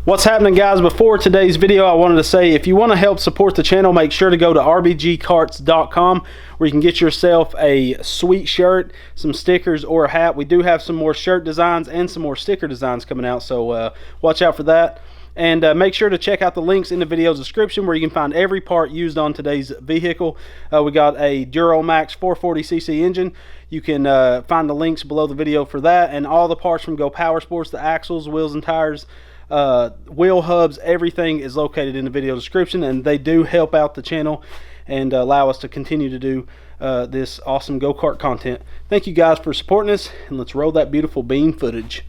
What's happening, guys? Before today's video, I wanted to say if you want to help support the channel, make sure to go to rbgkarts.com where you can get yourself a sweet shirt, some stickers, or a hat. We do have some more shirt designs and some more sticker designs coming out, so watch out for that. And make sure to check out the links in the video's description where you can find every part used on today's vehicle. We got a Duramax 440cc engine. You can find the links below the video for that, and all the parts from Go Power Sports, the axles, wheels and tires, wheel hubs, everything is located in the video description, and they do help out the channel and allow us to continue to do this awesome go-kart content. Thank you guys for supporting us, and let's roll that beautiful beam footage.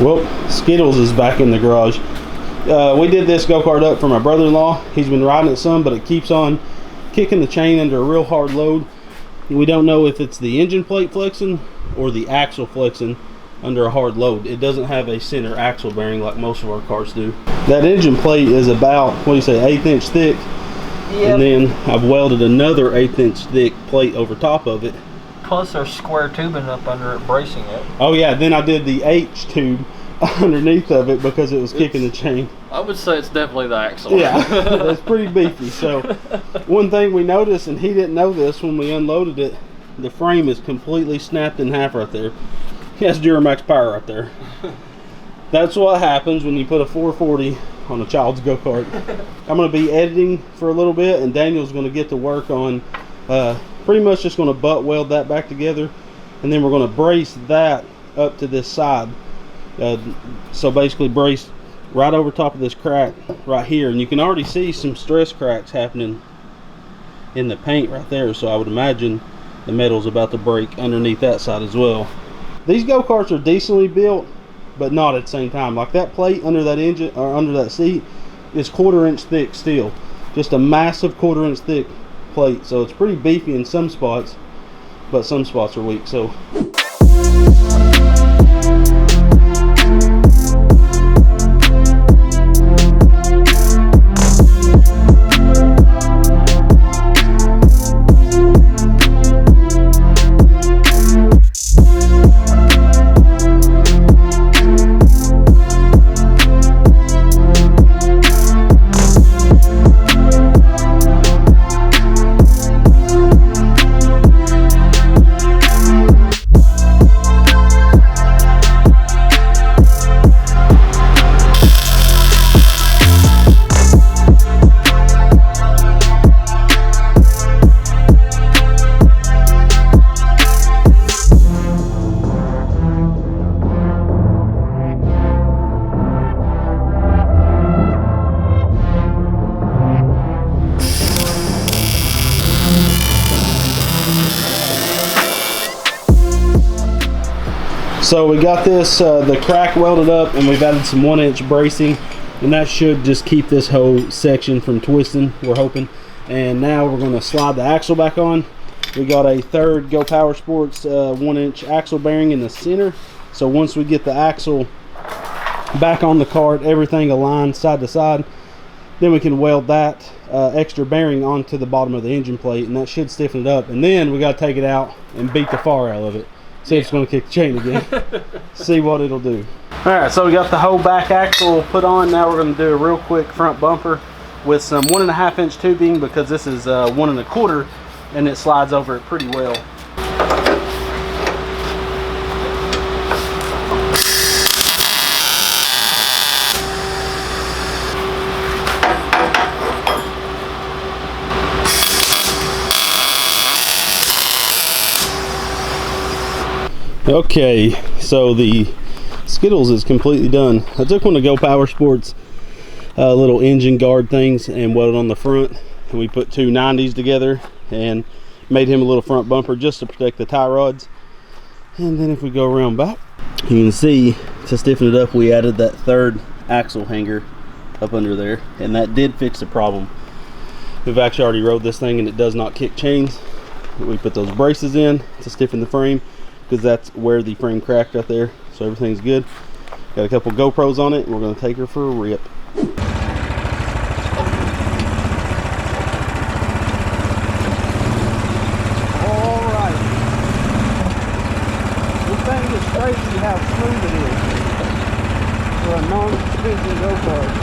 Well, Skittles is back in the garage. We did this go-kart up for my brother-in-law. He's been riding it some, but it keeps on kicking the chain under a real hard load. We don't know if it's the engine plate flexing or the axle flexing under a hard load. It doesn't have a center axle bearing like most of our cars do. That engine plate is about, what do you say, 1/8 inch thick. Yep. And then I've welded another 1/8 inch thick plate over top of it. Plus there's square tubing up under it bracing it. Oh yeah, then I did the H tube underneath of it because it was kicking the chain. I would say it's definitely the axle. Yeah, it's pretty beefy. So one thing we noticed, and he didn't know this when we unloaded it, the frame is completely snapped in half right there. He has Duramax power right there. That's what happens when you put a 440 on a child's go-kart. I'm going to be editing for a little bit, and Daniel's going to get to work on pretty much just going to butt weld that back together, and then we're going to brace that up to this side. So basically brace right over top of this crack right here, and you can already see some stress cracks happening in the paint right there, so I would imagine the metal's about to break underneath that side as well. These go-karts are decently built, but not at the same time. Like that plate under that engine, or under that seat, is 1/4 inch thick steel. Just a massive 1/4 inch thick plate, so it's pretty beefy in some spots, but some spots are weak. So we got this, the crack welded up, and we've added some 1 inch bracing, and that should just keep this whole section from twisting, we're hoping. And now we're going to slide the axle back on. We got a third Go Power Sports 1 inch axle bearing in the center, so once we get the axle back on the cart, everything aligned side to side, then we can weld that extra bearing onto the bottom of the engine plate, and that should stiffen it up. And then we got to take it out and beat the far out of it. See if it's going to kick the chain again. See what it'll do. Alright, so we got the whole back axle put on. Now we're going to do a real quick front bumper with some 1.5 inch tubing, because this is 1 1/4 and it slides over it pretty well. Okay, so the Skittles is completely done. I took one of Go Power Sports little engine guard things and welded on the front, and we put two 90s together and made him a little front bumper just to protect the tie rods. And then if we go around back, you can see to stiffen it up, we added that third axle hanger up under there, and that did fix the problem. We've actually already rode this thing and it does not kick chains. We put those braces in to stiffen the frame because that's where the frame cracked right there. So everything's good. Got a couple GoPros on it and we're going to take her for a rip. Alright. This thing is crazy how smooth it is for a non-suspension go-kart.